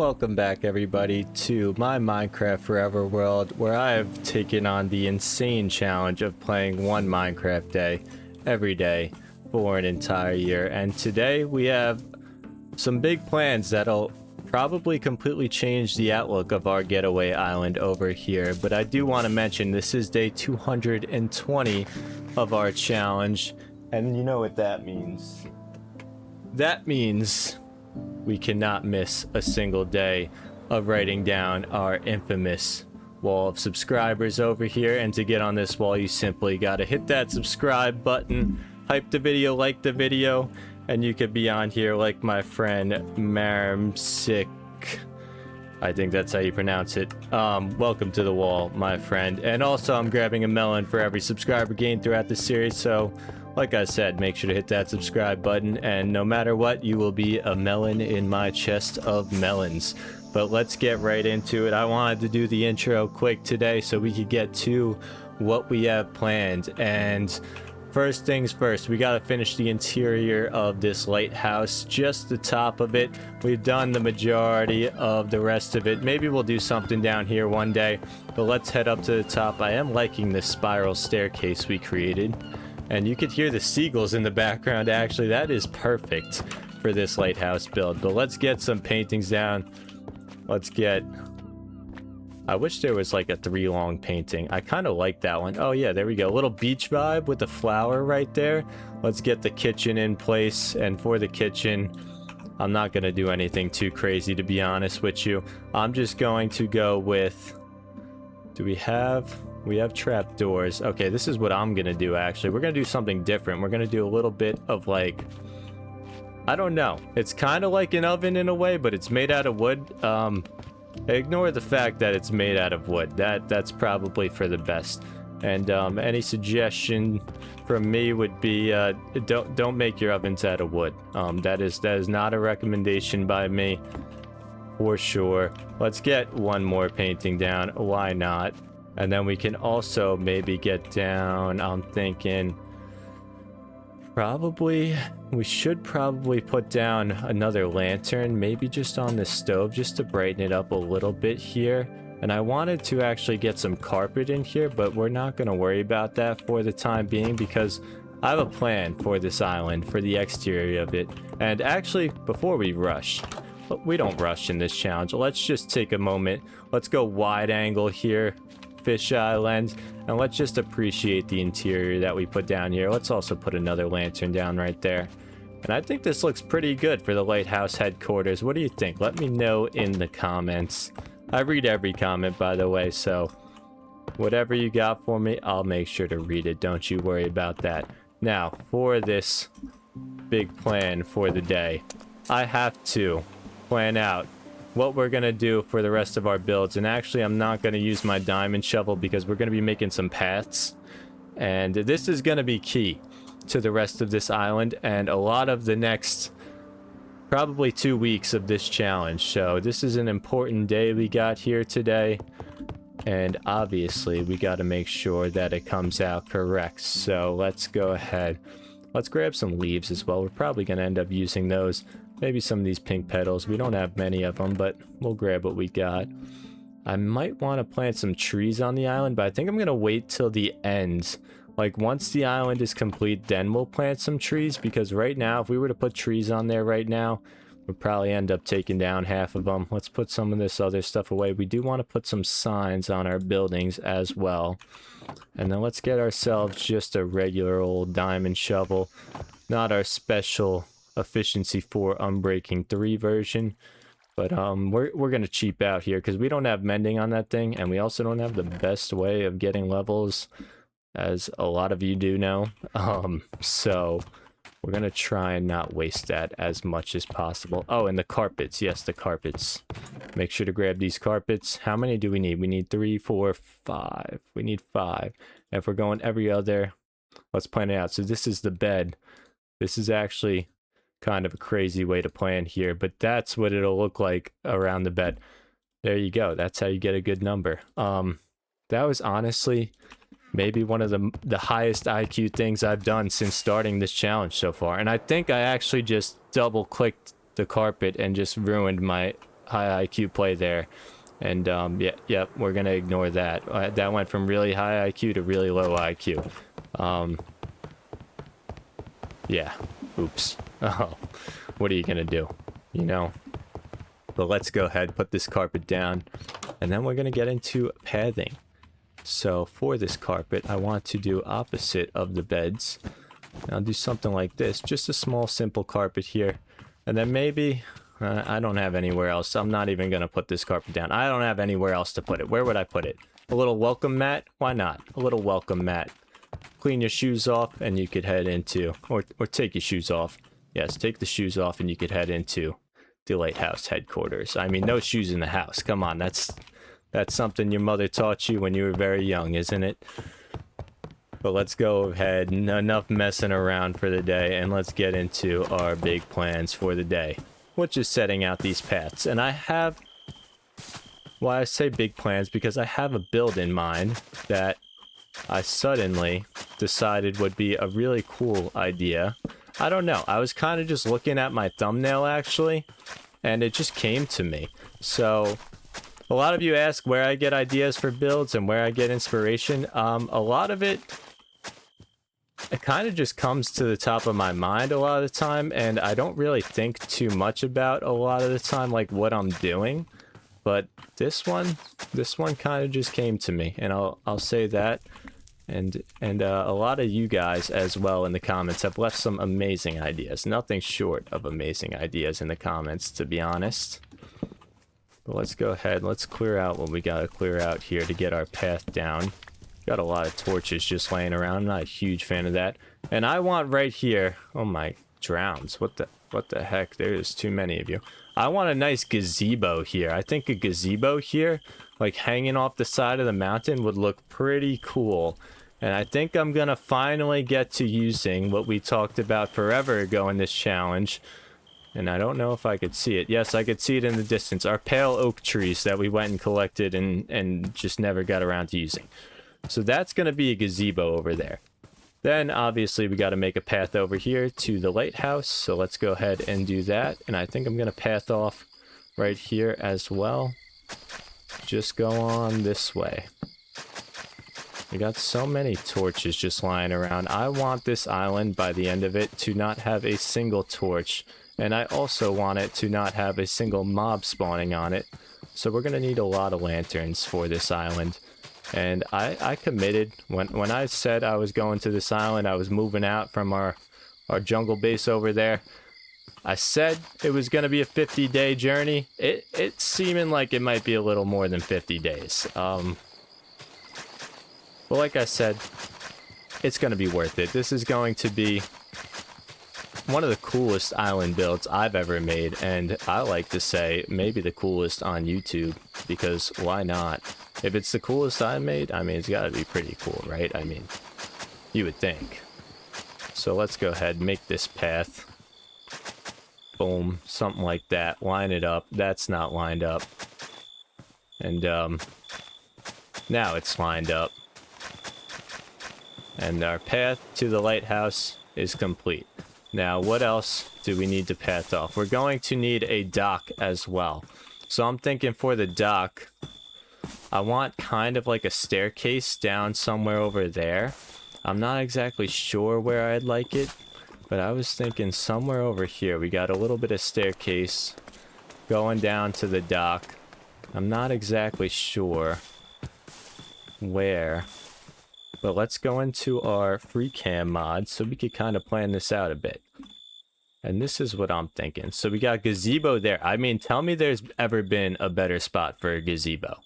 Welcome back everybody to my Minecraft Forever world, where I have taken on the insane challenge of playing one Minecraft day every day for an entire year. And today we have some big plans that'll probably completely change the outlook of our getaway island over here. But I do want to mention this is day 220 of our challenge, and you know what that means. That means we cannot miss a single day of writing down our infamous wall of subscribers over here. And to get on this wall, you simply gotta hit that subscribe button, hype the video, like the video, and you could be on here like my friend Marmsick. I think that's how you pronounce it. Welcome to the wall, my friend. And also, I'm grabbing a melon for every subscriber gained throughout the series, so like I said, make sure to hit that subscribe button, and no matter what, you will be a melon in my chest of melons. But let's get right into it. I wanted to do the intro quick today so we could get to what we have planned. And first things first, we gotta finish the interior of this lighthouse, just the top of it. We've done the majority of the rest of it. Maybe we'll do something down here one day, but let's head up to the top. I am liking this spiral staircase we created. And you could hear the seagulls in the background. Actually, that is perfect for this lighthouse build. But let's get some paintings down. Let's get... I wish there was like a 3-long painting. I kind of like that one. Oh yeah, there we go. A little beach vibe with the flower right there. Let's get the kitchen in place. And for the kitchen, I'm not going to do anything too crazy, to be honest with you. I'm just going to go with... Do we have... We have trapdoors. Okay, this is what I'm gonna do, actually. We're gonna do something different. We're gonna do a little bit of, like... I don't know. It's kind of like an oven in a way, but it's made out of wood. Ignore the fact that it's made out of wood. That's probably for the best. And any suggestion from me would be don't make your ovens out of wood. That is not a recommendation by me, for sure. Let's get one more painting down. Why not? And then we can also maybe get down, I'm thinking, we should probably put down another lantern, maybe just on the stove, just to brighten it up a little bit here. And I wanted to actually get some carpet in here, but we're not going to worry about that for the time being, because I have a plan for this island, for the exterior of it. And actually, before we rush, we don't rush in this challenge. Let's just take a moment. Let's go wide angle here. Fisheye lens, and let's just appreciate the interior that we put down here. Let's also put another lantern down right there, and I think this looks pretty good for the lighthouse headquarters. What do you think? Let me know in the comments. I read every comment, by the way, so whatever you got for me, I'll make sure to read it. Don't you worry about that. Now, for this big plan for the day, I have to plan out what we're gonna do for the rest of our builds. And actually, I'm not gonna use my diamond shovel because we're gonna be making some paths, and this is gonna be key to the rest of this island and a lot of the next probably 2 weeks of this challenge. So this is an important day we got here today, and obviously we got to make sure that it comes out correct. So let's go ahead, let's grab some leaves as well. We're probably gonna end up using those. Maybe some of these pink petals. We don't have many of them, but we'll grab what we got. I might want to plant some trees on the island, but I think I'm going to wait till the end. Like, once the island is complete, then we'll plant some trees, because right now, if we were to put trees on there right now, we'd probably end up taking down half of them. Let's put some of this other stuff away. We do want to put some signs on our buildings as well. And then let's get ourselves just a regular old diamond shovel, not our special efficiency 4 unbreaking 3 version, but we're gonna cheap out here because we don't have mending on that thing, and we also don't have the best way of getting levels, as a lot of you do know. So we're gonna try and not waste that as much as possible. Oh, and the carpets. Yes, the carpets. Make sure to grab these carpets. How many do we need? We need 3, 4, 5. We need 5. And if we're going every other, let's plan it out. So this is the bed. This is actually kind of a crazy way to plan here, but that's what it'll look like around the bed. There you go. That's how you get a good number. That was honestly maybe one of the highest IQ things I've done since starting this challenge so far. And I think I actually just double clicked the carpet and just ruined my high IQ play there. And yeah, we're gonna ignore that. That went from really high IQ to really low IQ. Yeah, oops. Oh, what are you gonna do? You know? But let's go ahead, put this carpet down, and then we're gonna get into pathing. So for this carpet, I want to do opposite of the beds. I'll do something like this, just a small simple carpet here. And then maybe, I don't have anywhere else. I'm not even gonna put this carpet down. I don't have anywhere else to put it. Where would I put it? A little welcome mat? Why not? A little welcome mat. Clean your shoes off and you could head into, or take your shoes off. Yes, take the shoes off and you could head into the lighthouse headquarters. I mean, no shoes in the house. Come on, that's something your mother taught you when you were very young, isn't it? But let's go ahead, enough messing around for the day, and let's get into our big plans for the day, which is setting out these paths. And I have, well, I say big plans because I have a build in mind that I suddenly decided would be a really cool idea. I don't know, I was kind of just looking at my thumbnail actually, and it just came to me. So a lot of you ask where I get ideas for builds and where I get inspiration. A lot of it kind of just comes to the top of my mind a lot of the time, and I don't really think too much about a lot of the time, like what I'm doing. But this one kind of just came to me, and I'll say that. And a lot of you guys as well in the comments have left some amazing ideas. Nothing short of amazing ideas in the comments, to be honest. But let's go ahead. Let's clear out what we gotta clear out here to get our path down. Got a lot of torches just laying around. I'm not a huge fan of that. And I want right here. Oh my drowns. What the heck? There's too many of you. I want a nice gazebo here. I think a gazebo here, like hanging off the side of the mountain, would look pretty cool. And I think I'm gonna finally get to using what we talked about forever ago in this challenge. And I don't know if I could see it. Yes, I could see it in the distance. Our pale oak trees that we went and collected and just never got around to using. So that's gonna be a gazebo over there. Then obviously we got to make a path over here to the lighthouse. So let's go ahead and do that. And I think I'm gonna path off right here as well. Just go on this way. We got so many torches just lying around. I want this island by the end of it to not have a single torch. And I also want it to not have a single mob spawning on it. So we're going to need a lot of lanterns for this island. And I committed. When I said I was going to this island, I was moving out from our jungle base over there. I said it was going to be a 50-day journey. It's seeming like it might be a little more than 50 days. But like I said, it's going to be worth it. This is going to be one of the coolest island builds I've ever made, and I like to say maybe the coolest on YouTube, because why not? If it's the coolest I made, I mean, it's got to be pretty cool, right? I mean, you would think. So let's go ahead and make this path. Boom, something like that. Line it up. That's not lined up. And now it's lined up. And our path to the lighthouse is complete. Now, what else do we need to path off? We're going to need a dock as well. So I'm thinking for the dock, I want kind of like a staircase down somewhere over there. I'm not exactly sure where I'd like it, but I was thinking somewhere over here. We got a little bit of staircase going down to the dock. I'm not exactly sure where. But let's go into our free cam mod so we could kind of plan this out a bit. And this is what I'm thinking. So we got gazebo there. I mean, tell me there's ever been a better spot for a gazebo.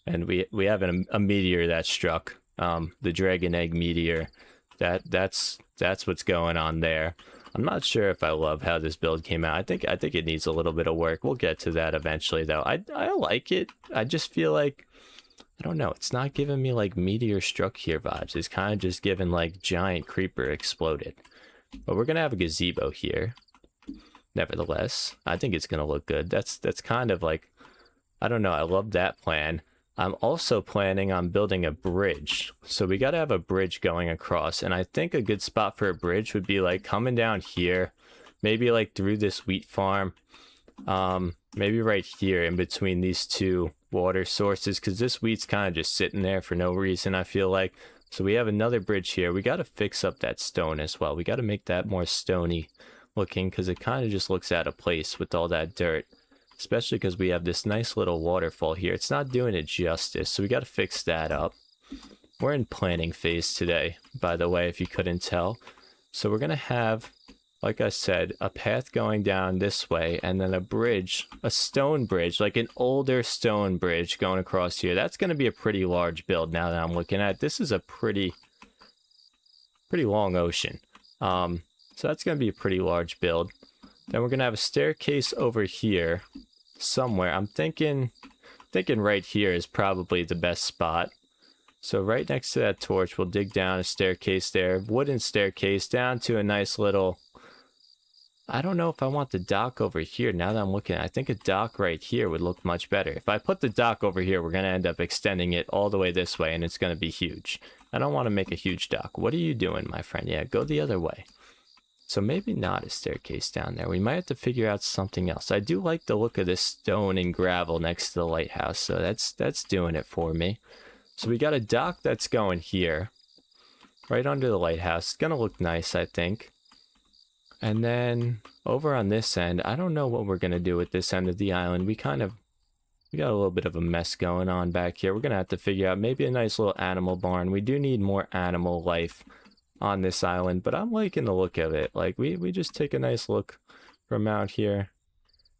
And we have a meteor that struck. The Dragon Egg meteor. That's what's going on there. I'm not sure if I love how this build came out. I think it needs a little bit of work. We'll get to that eventually though. I like it. I just feel like, I don't know, it's not giving me like meteor struck here vibes. It's kind of just giving like giant creeper exploded. But we're gonna have a gazebo here. Nevertheless, I think it's gonna look good. That's kind of like, I don't know, I love that plan. I'm also planning on building a bridge. So we gotta have a bridge going across. And I think a good spot for a bridge would be like coming down here. Maybe like through this wheat farm. Maybe right here in between these two water sources, because this wheat's kind of just sitting there for no reason, I feel like. So we have another bridge here. We got to fix up that stone as well. We got to make that more stony looking, because it kind of just looks out of place with all that dirt. Especially because we have this nice little waterfall here. It's not doing it justice, so we got to fix that up. We're in planning phase today, by the way, if you couldn't tell. So we're going to have, like I said, a path going down this way, and then a bridge, a stone bridge, like an older stone bridge going across here. That's going to be a pretty large build now that I'm looking at. This is a pretty long ocean. So that's going to be a pretty large build. Then we're going to have a staircase over here somewhere. I'm thinking right here is probably the best spot. So right next to that torch, we'll dig down a staircase there, wooden staircase down to a nice little, I don't know if I want the dock over here now that I'm looking at it. I think a dock right here would look much better. If I put the dock over here, we're going to end up extending it all the way this way, and it's going to be huge. I don't want to make a huge dock. What are you doing, my friend? Yeah, go the other way. So maybe not a staircase down there. We might have to figure out something else. I do like the look of this stone and gravel next to the lighthouse, so that's doing it for me. So we got a dock that's going here, right under the lighthouse. It's going to look nice, I think. And then over on this end, I don't know what we're going to do with this end of the island. We got a little bit of a mess going on back here. We're going to have to figure out maybe a nice little animal barn. We do need more animal life on this island, but I'm liking the look of it. Like, we just take a nice look from out here,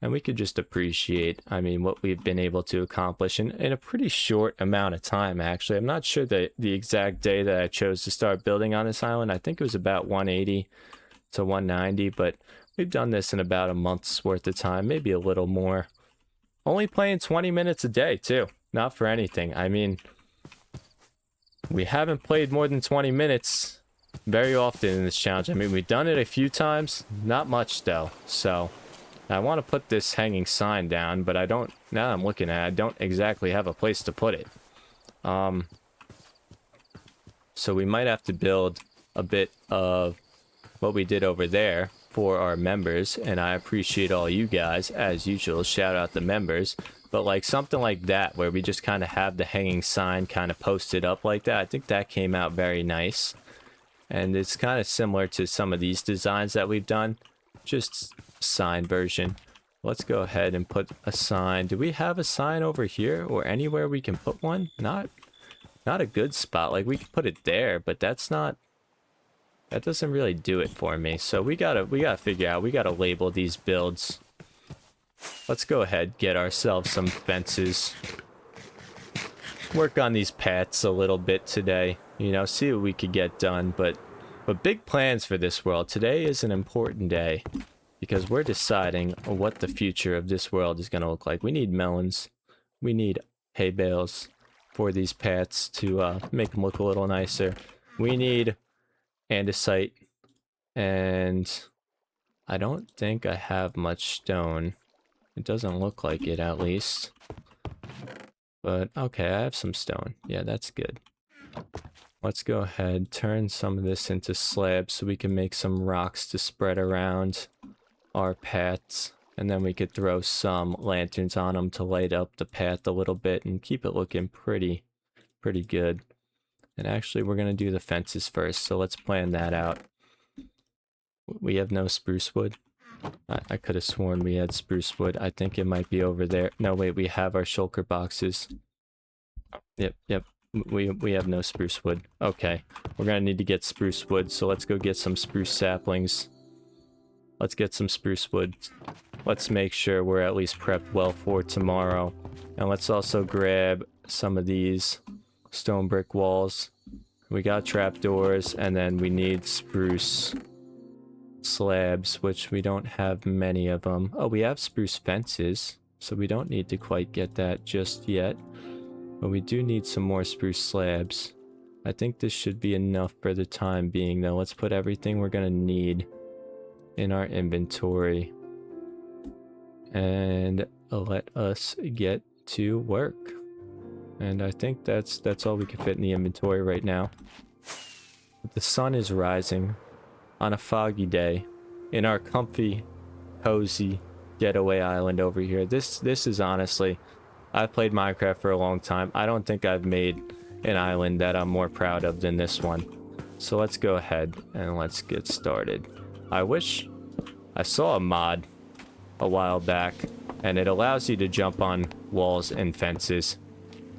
and we could just appreciate, I mean, what we've been able to accomplish in a pretty short amount of time, actually. I'm not sure the exact day that I chose to start building on this island. I think it was about 180 to 190, but we've done this in about a month's worth of time, maybe a little more. Only playing 20 minutes a day, too. Not for anything. I mean, we haven't played more than 20 minutes very often in this challenge. I mean, we've done it a few times, not much, though, so... I want to put this hanging sign down, but I don't, now that I'm looking at it, I don't exactly have a place to put it. So we might have to build a bit of what we did over there for our members, and I appreciate all you guys, as usual, shout out the members, but like something like that, where we just kind of have the hanging sign kind of posted up like that, I think that came out very nice. And it's kind of similar to some of these designs that we've done, just sign version. Let's go ahead and put a sign. Do we have a sign over here or anywhere we can put one? Not a good spot. Like, we could put it there, but that doesn't really do it for me. So we gotta figure out, we gotta label these builds. Let's go ahead, get ourselves some fences, work on these paths a little bit today, you know, see what we could get done. But big plans for this world. Today is an important day, because we're deciding what the future of this world is going to look like. We need melons. We need hay bales for these paths to make them look a little nicer. We need andesite. And I don't think I have much stone. It doesn't look like it, at least. But, okay, I have some stone. Yeah, that's good. Let's go ahead, turn some of this into slabs so we can make some rocks to spread around our paths, and then we could throw some lanterns on them to light up the path a little bit and keep it looking pretty good. And actually, we're gonna do the fences first, so let's plan that out. We have no spruce wood. I could have sworn we had spruce wood. I think it might be over there. No, wait, we have our shulker boxes. Yep. We have no spruce wood. Okay, we're gonna need to get spruce wood, so let's go get some spruce saplings. Let's get some spruce wood. Let's make sure we're at least prepped well for tomorrow. And let's also grab some of these stone brick walls. We got trapdoors, and then we need spruce slabs, which we don't have many of them. Oh, we have spruce fences, so we don't need to quite get that just yet. But we do need some more spruce slabs. I think this should be enough for the time being, though. Let's put everything we're gonna need in our inventory. And let us get to work. And I think that's all we can fit in the inventory right now. The sun is rising on a foggy day in our comfy, cozy getaway island over here. This is honestly, I've played Minecraft for a long time. I don't think I've made an island that I'm more proud of than this one. So let's go ahead and let's get started. I wish I saw a mod a while back and it allows you to jump on walls and fences.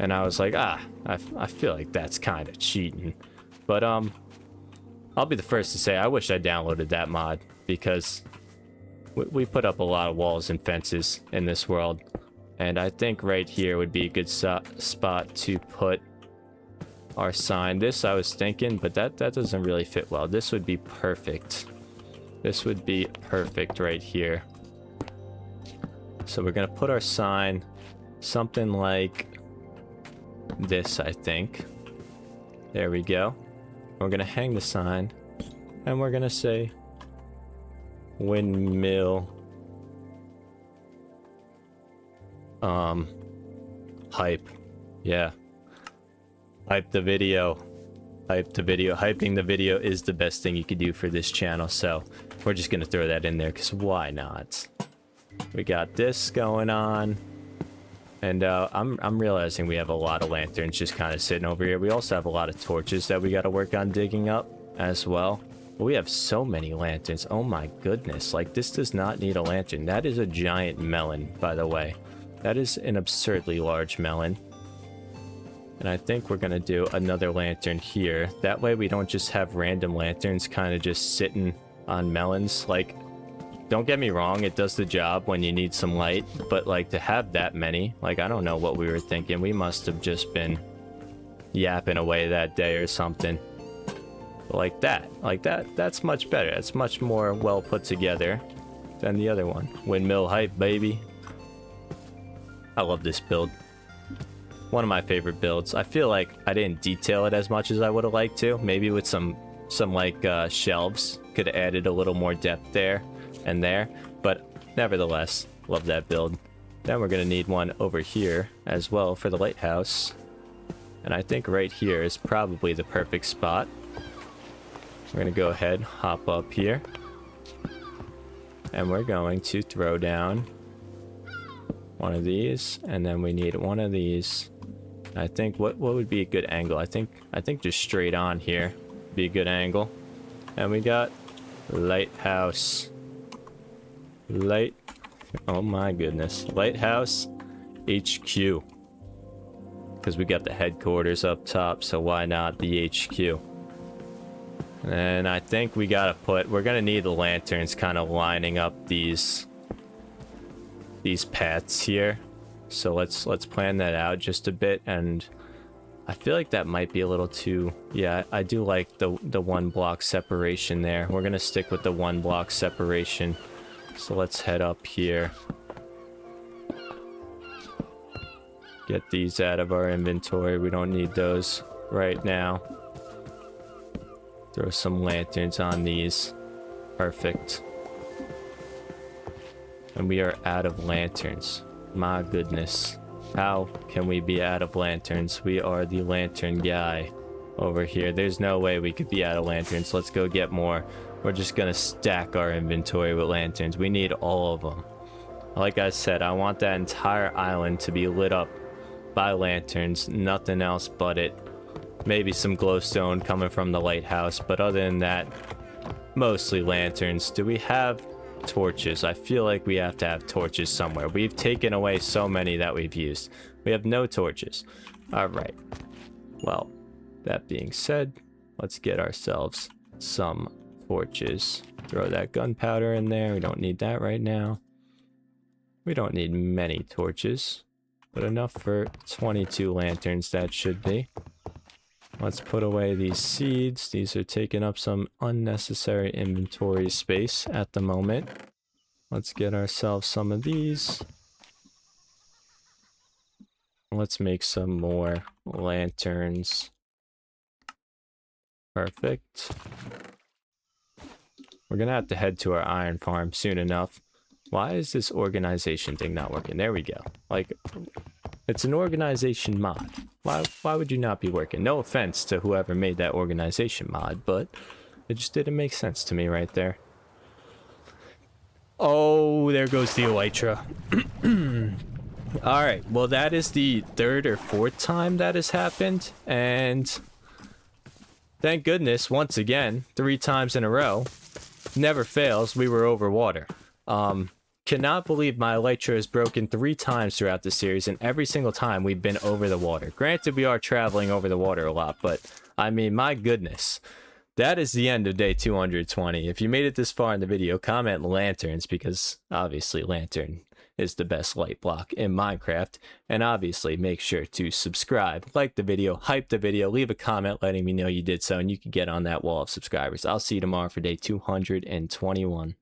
And I was like, I feel like that's kind of cheating. But I'll be the first to say I wish I downloaded that mod because we put up a lot of walls and fences in this world. And I think right here would be a good spot to put our sign. This I was thinking, but that doesn't really fit well. This would be perfect. This would be perfect right here. So we're gonna put our sign something like this, I think. There we go. We're gonna hang the sign and we're gonna say windmill hype. Yeah, hype the video. Hype the video. Hyping the video is the best thing you could do for this channel, so we're just gonna throw that in there because why not? We got this going on. And I'm realizing we have a lot of lanterns just kind of sitting over here. We also have a lot of torches that we got to work on digging up as well. But we have so many lanterns. Oh my goodness. Like, this does not need a lantern. That is a giant melon, by the way. That is an absurdly large melon. And I think we're going to do another lantern here. That way we don't just have random lanterns kind of just sitting on melons. Like, don't get me wrong, it does the job when you need some light, but like to have that many, like I don't know what we were thinking. We must have just been yapping away that day or something. But like that's much better. It's much more well put together than the other one. Windmill hype, baby. I love this build. One of my favorite builds. I feel like I didn't detail it as much as I would have liked to. Maybe with some like shelves, could have added a little more depth there and there, but nevertheless, love that build. Then we're gonna need one over here as well for the lighthouse, and I think right here is probably the perfect spot. We're gonna go ahead, hop up here, and we're going to throw down one of these, and then we need one of these. I think what would be a good angle? I think just straight on here would be a good angle. And we got lighthouse. Oh my goodness. Lighthouse HQ. Because we got the headquarters up top, so why not the HQ? And I think we gotta we're gonna need the lanterns kind of lining up these paths here. So let's plan that out just a bit, and I feel like that might be a little too, yeah, I do like the 1 block separation there. We're gonna stick with the 1 block separation. So let's head up here. Get these out of our inventory. We don't need those right now. Throw some lanterns on these. Perfect. And we are out of lanterns. My goodness. How can we be out of lanterns? We are the lantern guy over here. There's no way we could be out of lanterns. Let's go get more. We're just gonna stack our inventory with lanterns. We need all of them. Like I said, I want that entire island to be lit up by lanterns. Nothing else but it. Maybe some glowstone coming from the lighthouse, but other than that, mostly lanterns. Do we have torches? I feel like we have to have torches somewhere. We've taken away so many that we've used. We have no torches. All right. Well, that being said, let's get ourselves some torches. Throw that gunpowder in there. We don't need that right now. We don't need many torches, but enough for 22 lanterns, that should be. Let's put away these seeds. These are taking up some unnecessary inventory space at the moment. Let's get ourselves some of these. Let's make some more lanterns. Perfect. We're gonna have to head to our iron farm soon enough. Why is this organization thing not working? There we go. Like, it's an organization mod. Why would you not be working? No offense to whoever made that organization mod, but it just didn't make sense to me right there. Oh, there goes the elytra. All right, well, that is the third or fourth time that has happened, and thank goodness, once again, 3 times in a row, never fails, we were over water. Cannot believe my elytra has broken 3 times throughout the series, and every single time we've been over the water. Granted, we are traveling over the water a lot, but I mean, my goodness. That is the end of day 220. If you made it this far in the video, comment lanterns, because obviously lantern is the best light block in Minecraft. And obviously make sure to subscribe, like the video, hype the video, leave a comment letting me know you did so, and you can get on that wall of subscribers. I'll see you tomorrow for day 221.